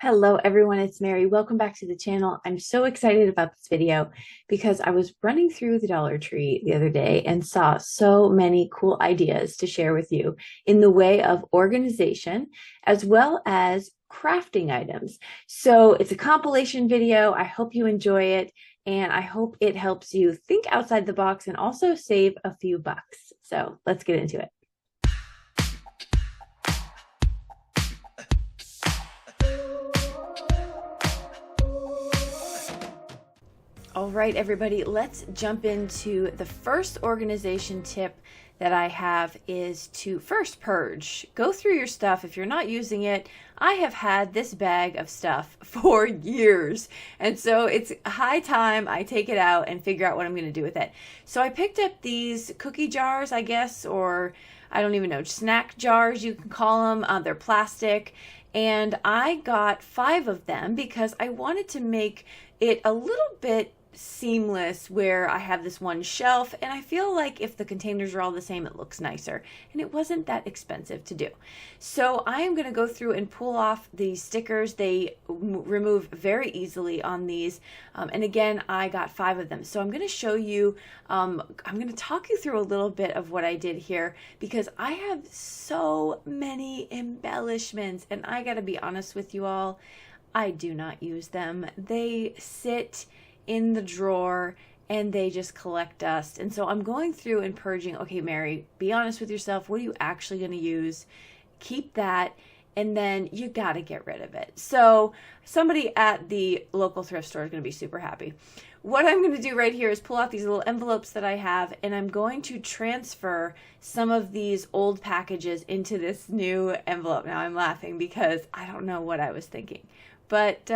Hello everyone, it's Mary. Welcome back to the channel. I'm so excited about this video because I was running through the Dollar Tree the other day and saw so many cool ideas to share with you in the way of organization as well as crafting items. So it's a compilation video. I hope you enjoy it and I hope it helps you think outside the box and also save a few bucks. So let's get into it. All right, everybody, let's jump into the first organization tip that I have is to first purge. Go through your stuff. If you're not using it, I have had this bag of stuff for years. And so it's high time I take it out and figure out what I'm going to do with it. So I picked up these cookie jars, I guess, or I don't even know, snack jars you can call them. They're plastic. And I got 5 of them because I wanted to make it a little bit seamless where I have this one shelf, and I feel like if the containers are all the same, it looks nicer, and it wasn't that expensive to do. So I am going to go through and pull off the stickers. They remove very easily on these, and again, I got 5 of them. So I'm going to show you, I'm going to talk you through a little bit of what I did here because I have so many embellishments, and I got to be honest with you all, I do not use them. They sit in the drawer and they just collect dust. And so I'm going through and purging. Okay, Mary, be honest with yourself. What are you actually going to use? Keep that, and then you got to get rid of it. So somebody at the local thrift store is going to be super happy. What I'm going to do right here is pull out these little envelopes that I have, and I'm going to transfer some of these old packages into this new envelope. Now I'm laughing because I don't know what I was thinking, but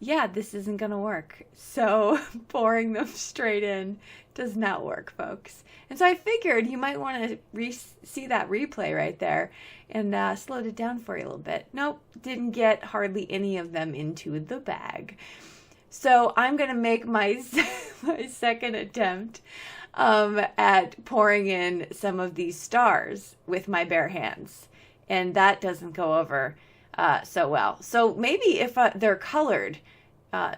yeah, this isn't gonna work. So pouring them straight in does not work, folks. And so I figured you might want to see that replay right there and slowed it down for you a little bit. Nope, didn't get hardly any of them into the bag. So I'm gonna make my second attempt at pouring in some of these stars with my bare hands, and that doesn't go over so well. So maybe if they're colored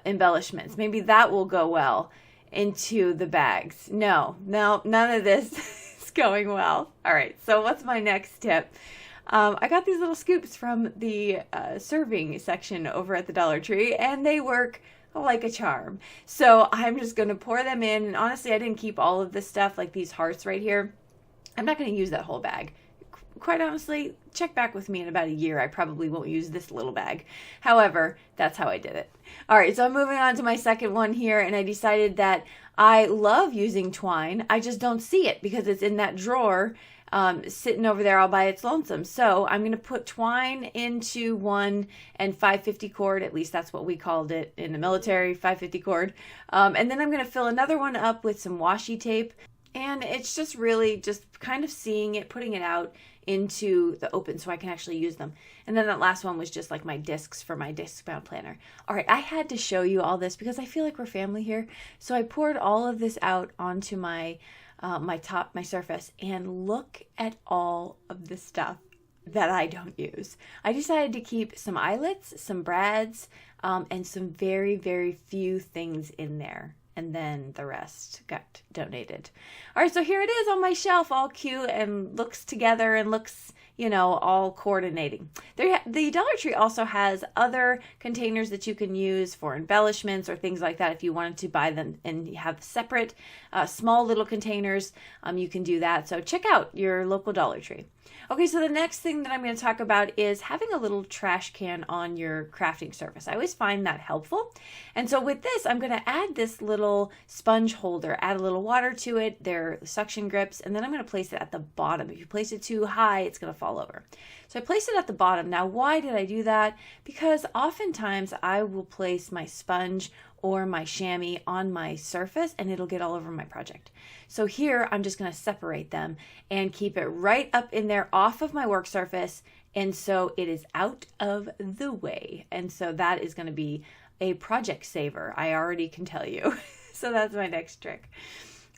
embellishments, maybe that will go well into the bags. No, none of this is going well. All right, so what's my next tip? I got these little scoops from the serving section over at the Dollar Tree, and they work like a charm. So I'm just going to pour them in, and honestly, I didn't keep all of this stuff, like these hearts right here. I'm not going to use that whole bag. Quite honestly, check back with me in about a year. I probably won't use this little bag. However, that's how I did it. All right, so I'm moving on to my second one here, and I decided that I love using twine. I just don't see it because it's in that drawer sitting over there all by its lonesome. So I'm going to put twine into one and 550 cord, at least that's what we called it in the military, 550 cord. And then I'm going to fill another one up with some washi tape. And it's just really just kind of seeing it, putting it out into the open so I can actually use them. And then that last one was just like my discs for my disc bound planner. All right, I had to show you all this because I feel like we're family here. So I poured all of this out onto my my surface, and look at all of the stuff that I don't use. I decided to keep some eyelets, some brads, and some very, very few things in there. And then the rest got donated. All right, so here it is on my shelf, all cute and looks together and looks, you know, all coordinating. The Dollar Tree also has other containers that you can use for embellishments or things like that. If you wanted to buy them and have separate small little containers, you can do that. So check out your local Dollar Tree. Okay, so the next thing that I'm going to talk about is having a little trash can on your crafting surface. I always find that helpful. And so with this, I'm going to add this little sponge holder, add a little water to it. They're suction grips, and then I'm going to place it at the bottom. If you place it too high, it's going to fall over. So I placed it at the bottom. Now, why did I do that? Because oftentimes I will place my sponge or my chamois on my surface and it'll get all over my project. So here I'm just going to separate them and keep it right up in there off of my work surface, and so it is out of the way. And so that is going to be a project saver, I already can tell you. So that's my next trick.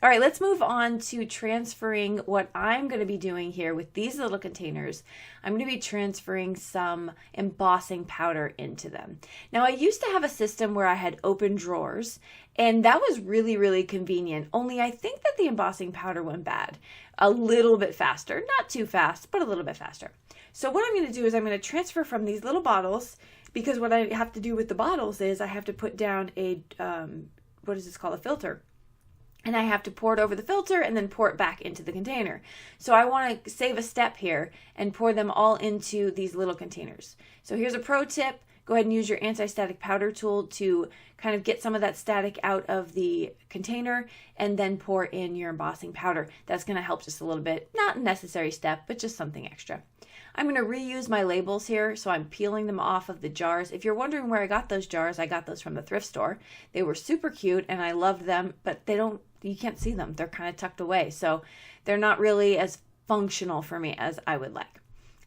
All right, let's move on to transferring what I'm going to be doing here with these little containers. I'm going to be transferring some embossing powder into them. Now, I used to have a system where I had open drawers, and that was really, really convenient. Only I think that the embossing powder went bad a little bit faster. Not too fast, but a little bit faster. So what I'm going to do is I'm going to transfer from these little bottles, because what I have to do with the bottles is I have to put down a, what is this called, a filter. And I have to pour it over the filter and then pour it back into the container. So I want to save a step here and pour them all into these little containers. So here's a pro tip. Go ahead and use your anti-static powder tool to kind of get some of that static out of the container and then pour in your embossing powder. That's going to help just a little bit. Not a necessary step, but just something extra. I'm going to reuse my labels here, so I'm peeling them off of the jars. If you're wondering where I got those jars, I got those from the thrift store. They were super cute and I loved them, but you can't see them. They're kind of tucked away, so they're not really as functional for me as I would like.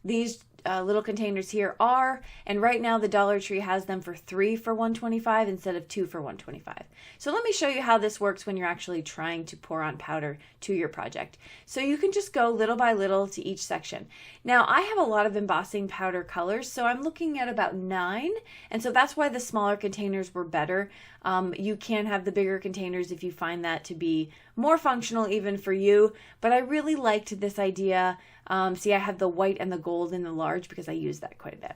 These little containers here are, and right now the Dollar Tree has them for 3 for $1.25 instead of 2 for $1.25. So let me show you how this works when you're actually trying to pour on powder to your project. So you can just go little by little to each section. Now I have a lot of embossing powder colors, so I'm looking at about 9, and so that's why the smaller containers were better. You can have the bigger containers if you find that to be more functional even for you, but I really liked this idea. See, I have the white and the gold in the large because I use that quite a bit.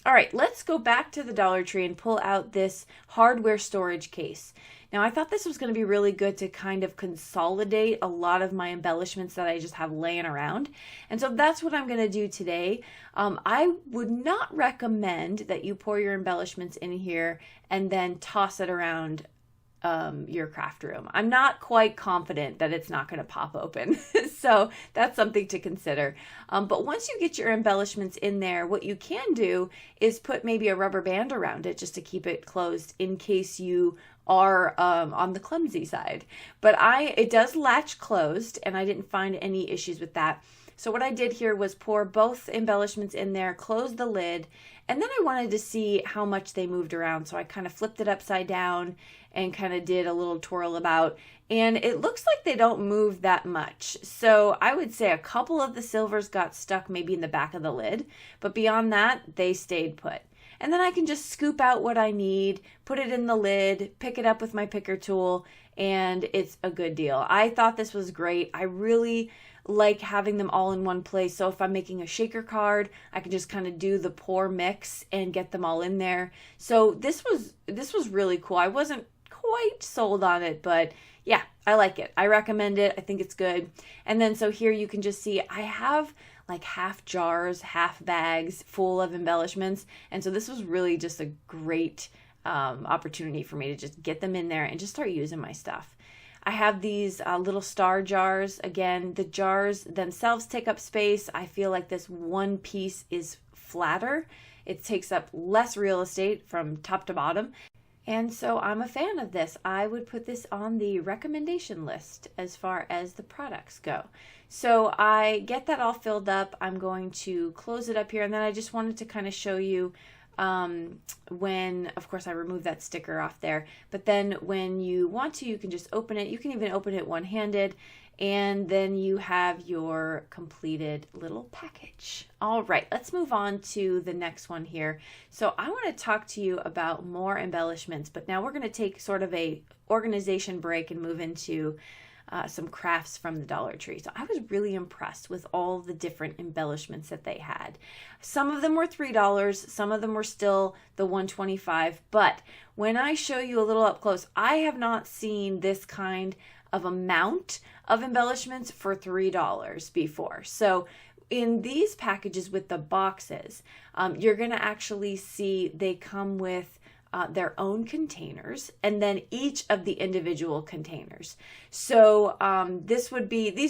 All right, let's go back to the Dollar Tree and pull out this hardware storage case. Now, I thought this was going to be really good to kind of consolidate a lot of my embellishments that I just have laying around. And so that's what I'm going to do today. I would not recommend that you pour your embellishments in here and then toss it around your craft room. I'm not quite confident that it's not going to pop open. So that's something to consider. But once you get your embellishments in there, what you can do is put maybe a rubber band around it just to keep it closed in case you are on the clumsy side. But it does latch closed and I didn't find any issues with that. So what I did here was pour both embellishments in there, close the lid, and then I wanted to see how much they moved around. So I kind of flipped it upside down and kind of did a little twirl about, and it looks like they don't move that much. So I would say a couple of the silvers got stuck maybe in the back of the lid, but beyond that, they stayed put. And then I can just scoop out what I need, put it in the lid, pick it up with my picker tool, and it's a good deal. I thought this was great. I really like having them all in one place. So if I'm making a shaker card, I can just kind of do the pour mix and get them all in there. So this was really cool. I wasn't quite sold on it, but yeah, I like it. I recommend it. I think it's good. And then so here you can just see I have like half jars, half bags full of embellishments. And so this was really just a great opportunity for me to just get them in there and just start using my stuff. I have these little star jars. Again, the jars themselves take up space. I feel like this one piece is flatter. It takes up less real estate from top to bottom. And so I'm a fan of this. I would put this on the recommendation list as far as the products go. So I get that all filled up. I'm going to close it up here. And then I just wanted to kind of show you when, of course, I remove that sticker off there. But then when you want to, you can just open it. You can even open it one-handed. And then you have your completed little package. All right, let's move on to the next one here. So I want to talk to you about more embellishments, but now we're going to take sort of a organization break and move into some crafts from the Dollar Tree. So I was really impressed with all the different embellishments that they had. Some of them were $3, some of them were still the $1.25, but when I show you a little up close, I have not seen this kind of amount of embellishments for $3 before. So in these packages with the boxes, you're going to actually see they come with their own containers and then each of the individual containers. So these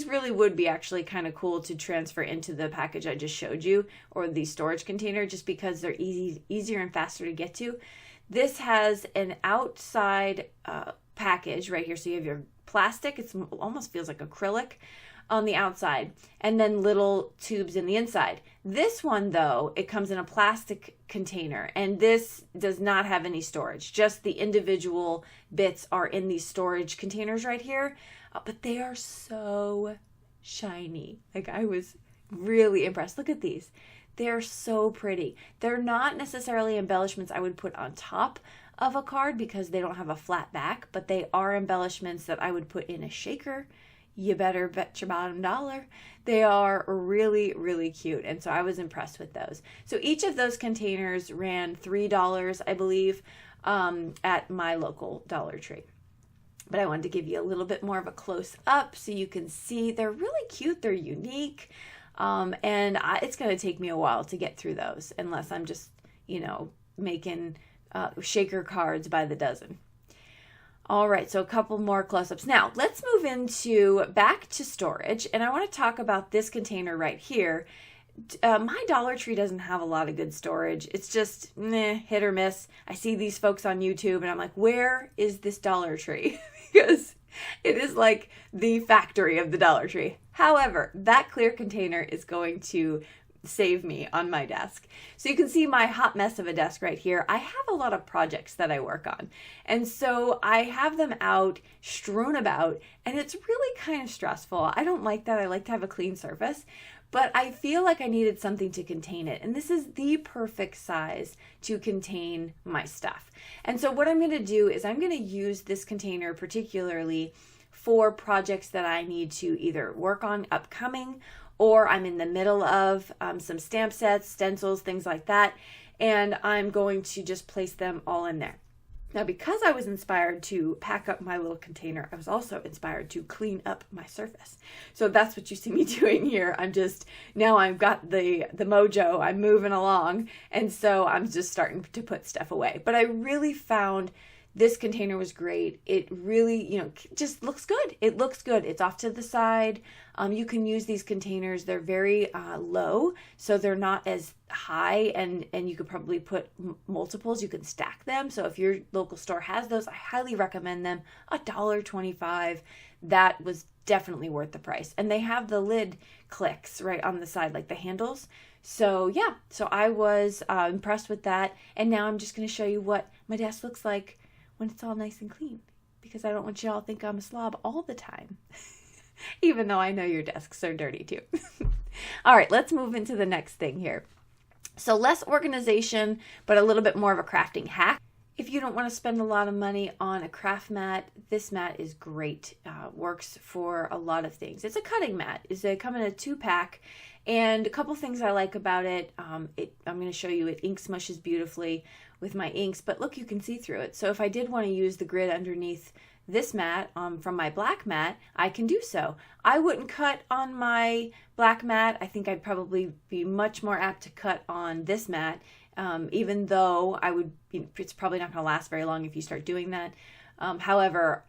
really would be actually kind of cool to transfer into the package I just showed you, or the storage container, just because they're easier and faster to get to. This has an outside package right here. So you have your plastic, it almost feels like acrylic on the outside, and then little tubes in the inside. This one though, it comes in a plastic container, and this does not have any storage. Just the individual bits are in these storage containers right here. but they are so shiny. Like, I was really impressed. Look at these. They're so pretty. They're not necessarily embellishments I would put on top of a card because they don't have a flat back, but they are embellishments that I would put in a shaker. You better bet your bottom dollar. They are really, really cute. And so I was impressed with those. So each of those containers ran $3, I believe, at my local Dollar Tree. But I wanted to give you a little bit more of a close up so you can see they're really cute. They're unique. It's going to take me a while to get through those unless I'm just, making shaker cards by the dozen. All right, so a couple more close-ups. Now, let's move back to storage, and I want to talk about this container right here. My Dollar Tree doesn't have a lot of good storage. It's just hit or miss. I see these folks on YouTube, and I'm like, where is this Dollar Tree? Because it is like the factory of the Dollar Tree. However, that clear container is going to save me on my desk. So you can see my hot mess of a desk right here. I have a lot of projects that I work on. And so I have them out, strewn about, and it's really kind of stressful. I don't like that. I like to have a clean surface, but I feel like I needed something to contain it. And this is the perfect size to contain my stuff. And so what I'm going to do is I'm going to use this container particularly for projects that I need to either work on upcoming, or I'm in the middle of some stamp sets, stencils, things like that, and I'm going to just place them all in there. Now, because I was inspired to pack up my little container, I was also inspired to clean up my surface. So that's what you see me doing here. Now I've got the mojo, I'm moving along, and so I'm just starting to put stuff away. But I really found this container was great. It really, just looks good. It looks good. It's off to the side. You can use these containers. They're very low, so they're not as high, and you could probably put multiples. You can stack them. So if your local store has those, I highly recommend them. $1.25. That was definitely worth the price. And they have the lid clicks right on the side, like the handles. So yeah, so I was impressed with that. And now I'm just going to show you what my desk looks like when it's all nice and clean, because I don't want y'all to think I'm a slob all the time, even though I know your desks are dirty too. All right, let's move into the next thing here. So less organization, but a little bit more of a crafting hack. If you don't want to spend a lot of money on a craft mat, this mat is great. Works for a lot of things. It's a cutting mat. They come in a 2-pack, and a couple things I like about it. I'm going to show you it ink smushes beautifully with my inks, but look, you can see through it. So if I did want to use the grid underneath this mat from my black mat, I can do so. I wouldn't cut on my black mat. I think I'd probably be much more apt to cut on this mat, even though it's probably not going to last very long if you start doing that. However,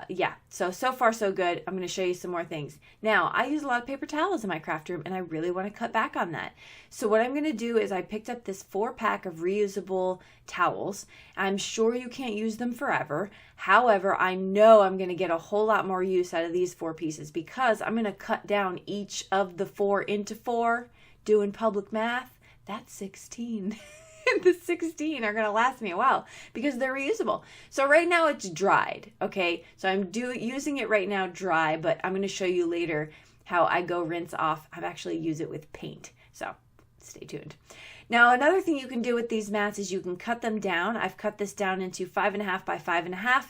yeah, so far so good. I'm going to show you some more things. Now, I use a lot of paper towels in my craft room, and I really want to cut back on that. So what I'm going to do is I picked up this 4-pack of reusable towels. I'm sure you can't use them forever. However, I know I'm going to get a whole lot more use out of these 4 pieces because I'm going to cut down each of the 4 into 4. Doing public math, that's 16. The 16 are going to last me a while because they're reusable. So right now it's dried, okay? So I'm using it right now dry, but I'm going to show you later how I go rinse off. I've actually used it with paint, so stay tuned. Now, another thing you can do with these mats is you can cut them down. I've cut this down into 5.5 by 5.5,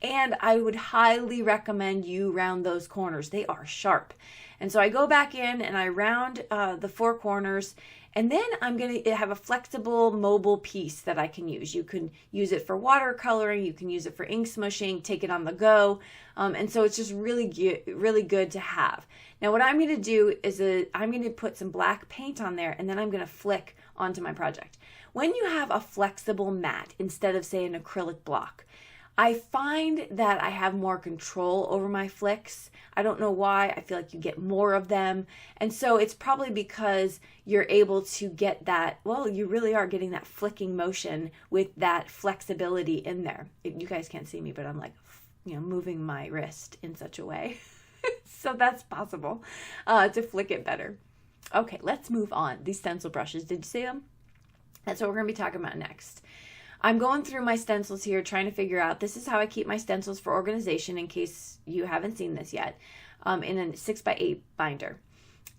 and I would highly recommend you round those corners. They are sharp. And so I go back in and I round the 4 corners, and then I'm going to have a flexible mobile piece that I can use. You can use it for watercoloring, you can use it for ink smushing, take it on the go. And so it's just really good to have. Now what I'm going to do is I'm going to put some black paint on there, and then I'm going to flick onto my project. When you have a flexible mat instead of, say, an acrylic block, I find that I have more control over my flicks. I don't know why. I feel like you get more of them. And so it's probably because you're able to get that, well, you really are getting that flicking motion with that flexibility in there. You guys can't see me, but I'm like, moving my wrist in such a way. So that's possible to flick it better. Okay, let's move on. These stencil brushes, did you see them? That's what we're going to be talking about next. I'm going through my stencils here, trying to figure out, this is how I keep my stencils for organization in case you haven't seen this yet, in a 6x8 binder.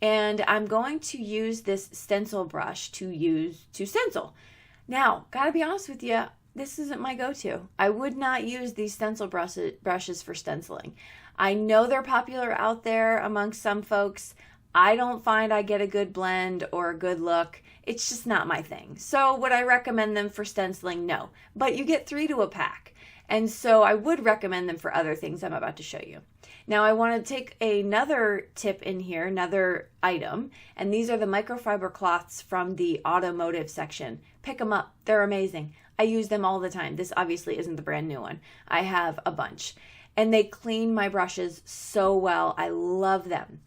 And I'm going to use this stencil brush to stencil. Now, gotta be honest with you, this isn't my go-to. I would not use these stencil brushes for stenciling. I know they're popular out there amongst some folks. I don't find I get a good blend or a good look. It's just not my thing. So would I recommend them for stenciling? No. But you get 3 to a pack. And so I would recommend them for other things I'm about to show you. Now I want to take another tip in here, another item, and these are the microfiber cloths from the automotive section. Pick them up. They're amazing. I use them all the time. This obviously isn't the brand new one. I have a bunch. And they clean my brushes so well. I love them.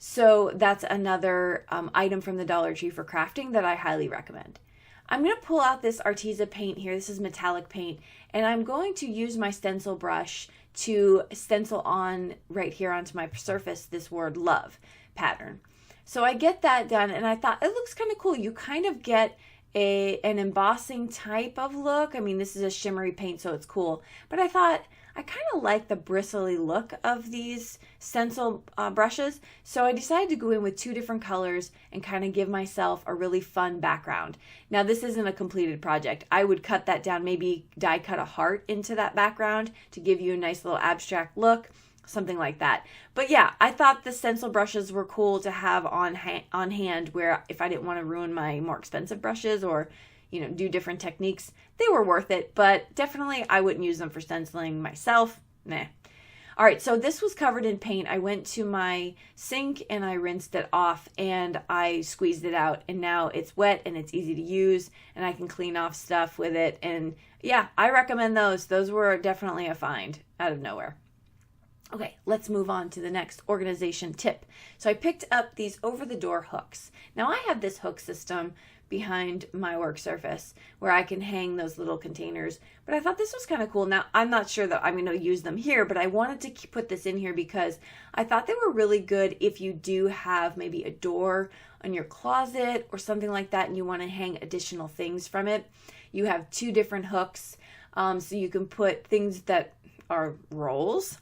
So that's another item from the Dollar Tree for crafting that I highly recommend. I'm going to pull out this Arteza paint here. This is metallic paint. And I'm going to use my stencil brush to stencil on right here onto my surface this word love pattern. So I get that done and I thought it looks kind of cool. You kind of get an embossing type of look. I mean, this is a shimmery paint, so it's cool. But I thought I kind of like the bristly look of these stencil brushes, so I decided to go in with 2 different colors and kind of give myself a really fun background. Now, this isn't a completed project. I would cut that down, maybe die cut a heart into that background to give you a nice little abstract look, something like that. But yeah, I thought the stencil brushes were cool to have on hand where if I didn't want to ruin my more expensive brushes or do different techniques, they were worth it, but definitely I wouldn't use them for stenciling myself. Nah. All right, so this was covered in paint. I went to my sink and I rinsed it off and I squeezed it out, and now it's wet and it's easy to use and I can clean off stuff with it. And yeah, I recommend those. Those were definitely a find out of nowhere. Okay, let's move on to the next organization tip. So I picked up these over-the-door hooks. Now I have this hook system behind my work surface where I can hang those little containers, but I thought this was kind of cool. Now, I'm not sure that I'm going to use them here, but I wanted to put this in here because I thought they were really good if you do have maybe a door on your closet or something like that and you want to hang additional things from it. You have 2 different hooks, so you can put things that are rolls.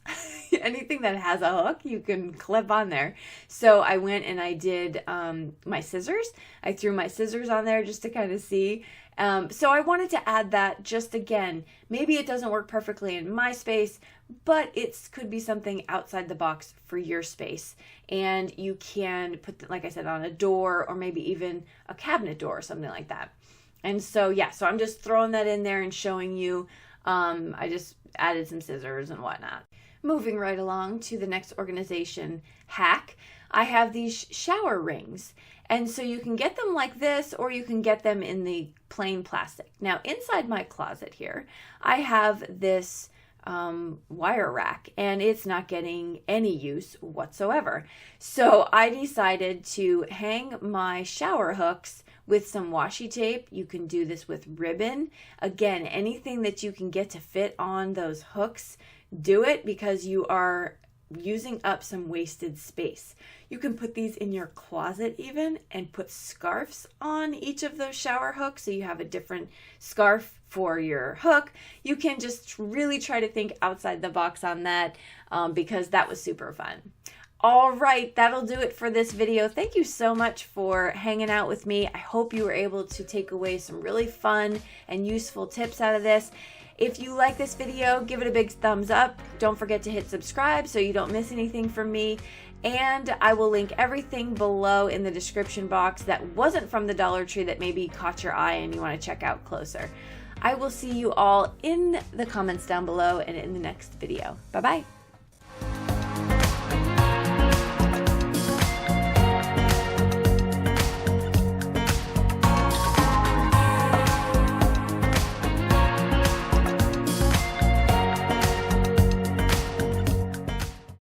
Anything that has a hook you can clip on there. So I went and I did my scissors. I threw my scissors on there just to kind of see. So I wanted to add that just again. Maybe it doesn't work perfectly in my space, but it could be something outside the box for your space. And you can put, like I said, on a door or maybe even a cabinet door or something like that. And so yeah, so I'm just throwing that in there and showing you. I just added some scissors and whatnot. Moving right along to the next organization hack, I have these shower rings. And so you can get them like this or you can get them in the plain plastic. Now inside my closet here, I have this wire rack and it's not getting any use whatsoever. So I decided to hang my shower hooks with some washi tape. You can do this with ribbon. Again, anything that you can get to fit on those hooks, do it because you are using up some wasted space. You can put these in your closet even and put scarves on each of those shower hooks so you have a different scarf for your hook. You can just really try to think outside the box on that because that was super fun. All right, that'll do it for this video. Thank you so much for hanging out with me. I hope you were able to take away some really fun and useful tips out of this. If you like this video, give it a big thumbs up. Don't forget to hit subscribe so you don't miss anything from me. And I will link everything below in the description box that wasn't from the Dollar Tree that maybe caught your eye and you want to check out closer. I will see you all in the comments down below and in the next video. Bye-bye.